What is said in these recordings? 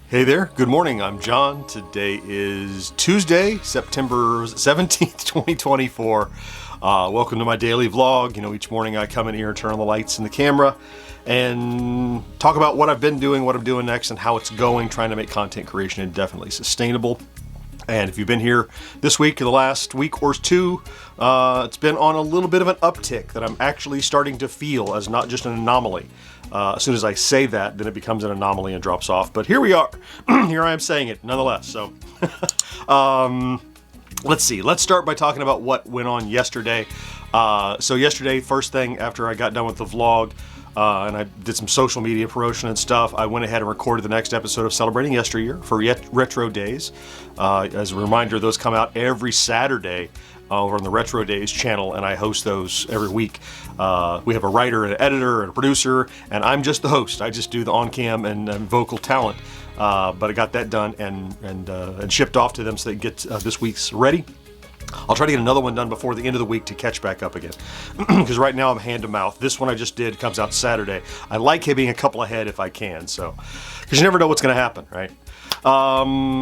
Hey there, good morning, I'm John. Today is Tuesday, September 17th, 2024. Welcome to my daily vlog. Each morning I come in here, turn on the lights and the camera, and talk about what I've been doing, what I'm doing next, and how it's going, trying to make content creation indefinitely sustainable. And if you've been here this week or the last week or two, it's been on a little bit of an uptick that I'm actually starting to feel as not just an anomaly. As soon as I say that, then it becomes an anomaly and drops off. But here we are. Here I am saying it nonetheless. So let's see. Let's start by talking about what went on yesterday. So yesterday, first thing after I got done with the vlog, and I did some social media promotion and stuff, I went ahead and recorded the next episode of Celebrating Yesteryear for Retro Days. As a reminder, those come out every Saturday over on the Retro Days channel, and I host those every week. We have a writer, an editor, and a producer, and I'm just the host. I just do the on-cam and vocal talent. But I got that done and shipped off to them so they can get this week's ready. I'll try to get another one done before the end of the week to catch back up again. Because right now I'm hand to mouth. This one I just did comes out Saturday. I like being a couple ahead if I can, so. Because you never know what's going to happen, right?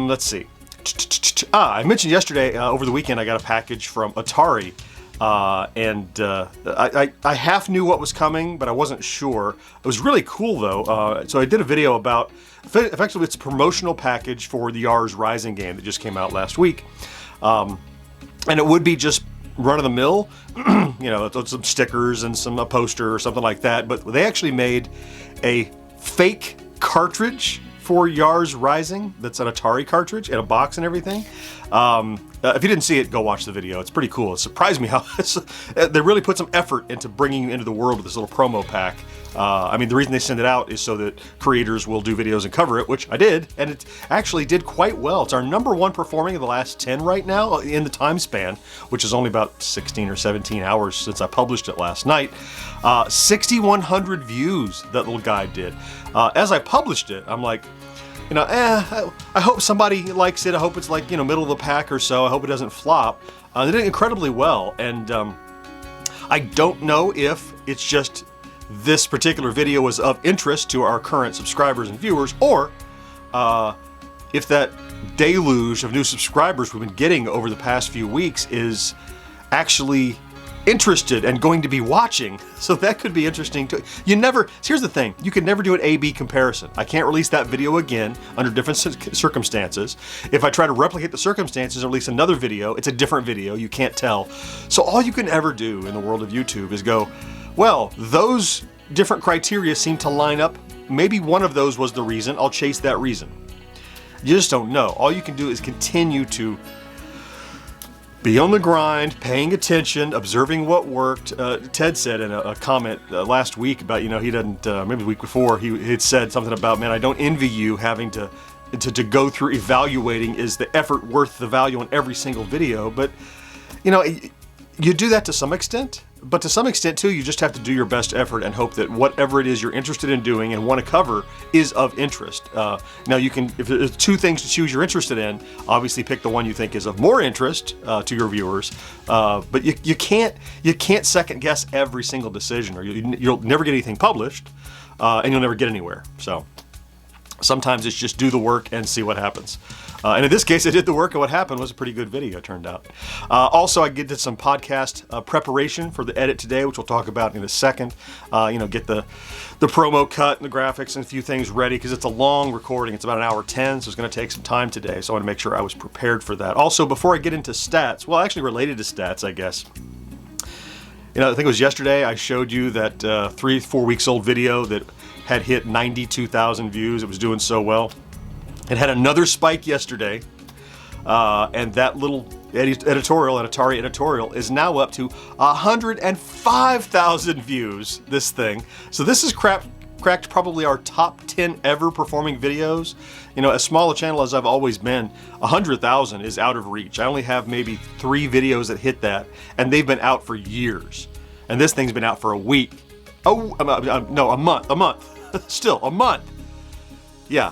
Let's see. I mentioned yesterday, over the weekend, I got a package from Atari. I half knew what was coming, but I wasn't sure. It was really cool though. So I did a video about, effectively it's a promotional package for the Yars Rising game that just came out last week. And it would be just run-of-the-mill, some stickers and a poster or something like that. But they actually made a fake cartridge for Yars Rising. That's an Atari cartridge in a box and everything. If you didn't see it, go watch the video. It's pretty cool. It surprised me how they really put some effort into bringing you into the world with this little promo pack. The reason they send it out is so that creators will do videos and cover it, which I did, and it actually did quite well. It's our #1 performing of the last 10 right now in the time span, which is only about 16 or 17 hours since I published it last night. 6,100 views that little guy did. As I published it, I'm like, I hope somebody likes it. I hope it's like, middle of the pack or so. I hope it doesn't flop. They did incredibly well, and I don't know if it's just this particular video was of interest to our current subscribers and viewers, or if that deluge of new subscribers we've been getting over the past few weeks is actually interested and going to be watching. So that could be interesting too. Here's the thing, you can never do an A-B comparison. I can't release that video again under different circumstances. If I try to replicate the circumstances or release another video, it's a different video, you can't tell. So all you can ever do in the world of YouTube is go, well, those different criteria seem to line up. Maybe one of those was the reason, I'll chase that reason. You just don't know. All you can do is continue to be on the grind, paying attention, observing what worked. Ted said in a comment last week about, he doesn't, maybe the week before, he had said something about, man, I don't envy you having to go through evaluating, is the effort worth the value on every single video? But, you do that to some extent, but to some extent too, you just have to do your best effort and hope that whatever it is you're interested in doing and want to cover is of interest. Now you can, if there's two things to choose you're interested in, obviously pick the one you think is of more interest to your viewers. But you can't second guess every single decision, or you'll never get anything published, and you'll never get anywhere. So sometimes it's just do the work and see what happens. And in this case, I did the work, and what happened was a pretty good video, it turned out. Also, I did some podcast preparation for the edit today, which we'll talk about in a second. Get the promo cut and the graphics and a few things ready, because it's a long recording. It's about 1:10, so it's going to take some time today. So I want to make sure I was prepared for that. Also, before I get into stats, well, actually related to stats, I guess. I think it was yesterday I showed you that 3-4 weeks old video that had hit 92,000 views. It was doing so well. It had another spike yesterday, and that little editorial, an Atari editorial, is now up to 105,000 views, this thing. So this has cracked probably our top 10 ever performing videos. As small a channel as I've always been, 100,000 is out of reach. I only have maybe 3 videos that hit that, and they've been out for years. And this thing's been out for a week. Oh, no, a month. Still, a month. Yeah,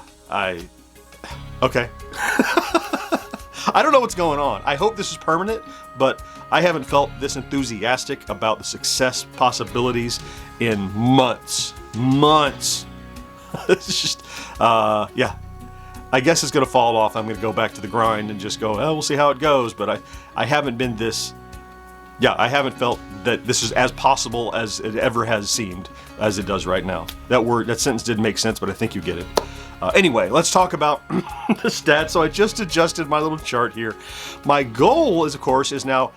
okay. I don't know what's going on. I hope this is permanent, but I haven't felt this enthusiastic about the success possibilities in months. It's just, yeah. I guess it's going to fall off. I'm going to go back to the grind and just go, we'll see how it goes. But I haven't been this, I haven't felt that this is as possible as it ever has seemed as it does right now. That sentence didn't make sense, but I think you get it. Anyway, let's talk about the stats. So I just adjusted my little chart here. My goal is, of course, is now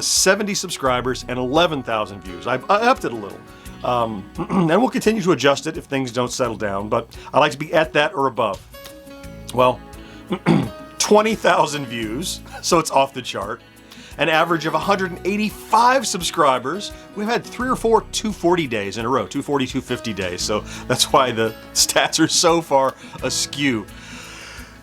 70 subscribers and 11,000 views. I upped it a little. And we'll continue to adjust it if things don't settle down, but I like to be at that or above. Well, 20,000 views, so it's off the chart. An average of 185 subscribers. We've had 3 or 4 240 days in a row, 240, 250 days, so that's why the stats are so far askew.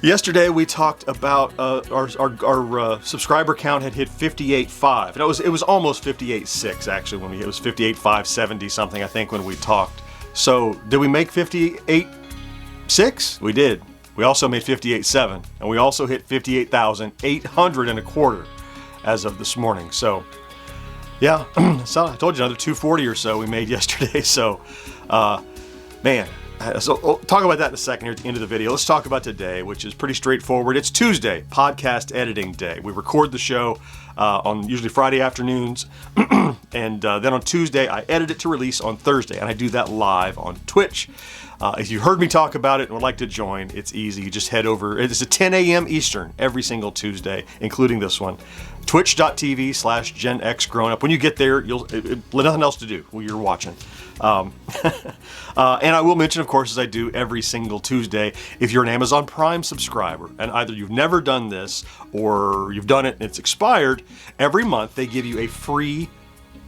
Yesterday we talked about our subscriber count had hit 58.5. And it was almost 58.6 actually when it was 58.570 something I think when we talked. So did we make 58.6? We did. We also made 58.7, and we also hit 58,800 and a quarter as of this morning. So yeah, so I told you another 240 or so we made yesterday. So man. So we'll talk about that in a second here at the end of the video. Let's talk about today, which is pretty straightforward. It's Tuesday, podcast editing day. We record the show on usually Friday afternoons, and then on Tuesday I edit it to release on Thursday, and I do that live on Twitch. If you heard me talk about it and would like to join, it's easy. You just head over. It's at 10 a.m. Eastern every single Tuesday, including this one. Twitch.tv/GenXGrownUp. When you get there, you'll nothing else to do while you're watching. And I will mention, of course, as I do every single Tuesday, if you're an Amazon Prime subscriber and either you've never done this or you've done it and it's expired, every month they give you a free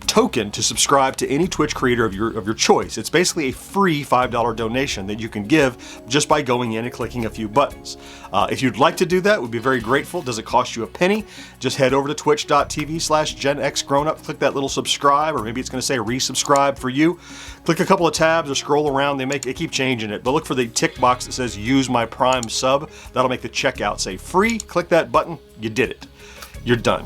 token to subscribe to any Twitch creator of your choice. It's basically a free $5 donation that you can give just by going in and clicking a few buttons. If you'd like to do that, we'd be very grateful. Doesn't cost you a penny. Just head over to twitch.tv/GenXGrownUp, click that little subscribe, or maybe it's going to say resubscribe for you. Click a couple of tabs or scroll around. They keep changing it, but look for the tick box that says use my Prime sub. That'll make the checkout say free. Click that button. You did it. You're done.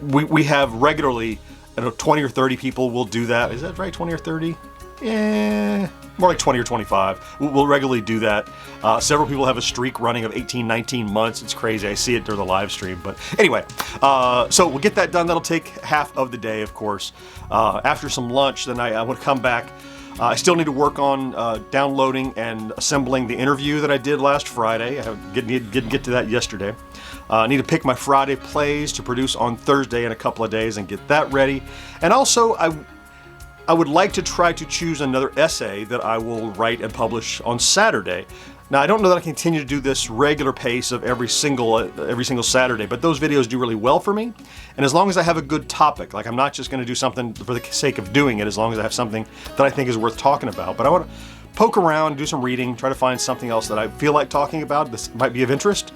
We have regularly, 20 or 30 people will do that. Is that right? 20 or 30? Yeah, more like 20 or 25. We'll regularly do that. Several people have a streak running of 18, 19 months. It's crazy. I see it during the live stream. But anyway, so we'll get that done. That'll take half of the day, of course. After some lunch, then I want to come back. I still need to work on downloading and assembling the interview that I did last Friday. I didn't get to that yesterday. I need to pick my Friday plays to produce on Thursday in a couple of days and get that ready. And also, I would like to try to choose another essay that I will write and publish on Saturday. Now, I don't know that I can continue to do this regular pace of every single Saturday, but those videos do really well for me. And as long as I have a good topic, like I'm not just going to do something for the sake of doing it, as long as I have something that I think is worth talking about. But I want to poke around, do some reading, try to find something else that I feel like talking about that might be of interest,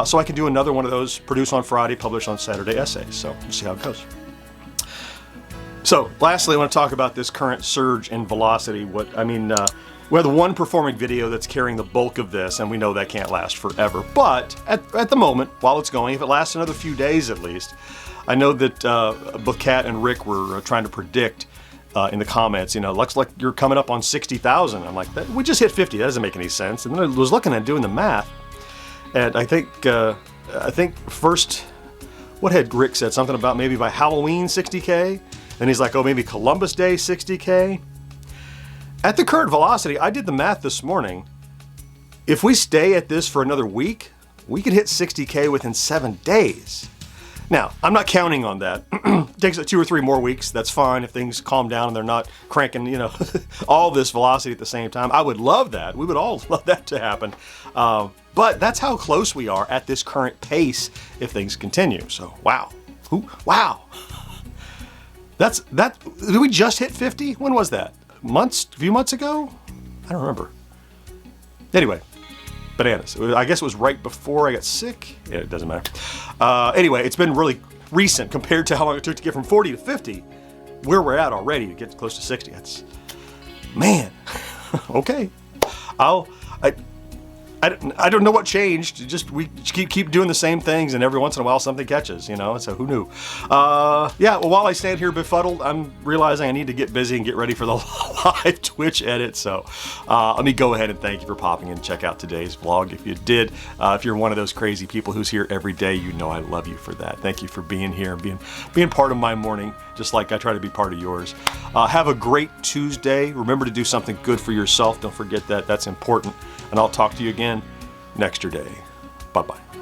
so I can do another one of those, produce on Friday, publish on Saturday essays. So we'll see how it goes. So lastly, I want to talk about this current surge in velocity. We have the one performing video that's carrying the bulk of this, and we know that can't last forever. But at the moment, while it's going, if it lasts another few days at least, I know that both Kat and Rick were trying to predict in the comments, looks like you're coming up on 60,000. I'm like, we just hit 50. That doesn't make any sense. And then I was looking at doing the math, and I think first, what had Rick said? Something about maybe by Halloween 60K. Then he's like, oh, maybe Columbus Day 60K. At the current velocity, I did the math this morning. If we stay at this for another week, we could hit 60K within 7 days. Now, I'm not counting on that. It takes 2 or 3 more weeks. That's fine if things calm down and they're not cranking, all this velocity at the same time. I would love that. We would all love that to happen. But that's how close we are at this current pace if things continue. So, wow. Wow. Did we just hit 50? When was that? A few months ago? I don't remember. Anyway, bananas. I guess it was right before I got sick. Yeah, it doesn't matter. Anyway, it's been really recent compared to how long it took to get from 40 to 50. Where we're at already to get close to 60. Man. Okay. I don't know what changed. Just we keep doing the same things, and every once in a while something catches, you know. So who knew? Yeah. Well, while I stand here befuddled, I'm realizing I need to get busy and get ready for the live Twitch edit. So let me go ahead and thank you for popping in and check out today's vlog. If you did, if you're one of those crazy people who's here every day, you know I love you for that. Thank you for being here and being part of my morning, just like I try to be part of yours. Have a great Tuesday. Remember to do something good for yourself. Don't forget that. That's important. And I'll talk to you again next day. Bye-bye.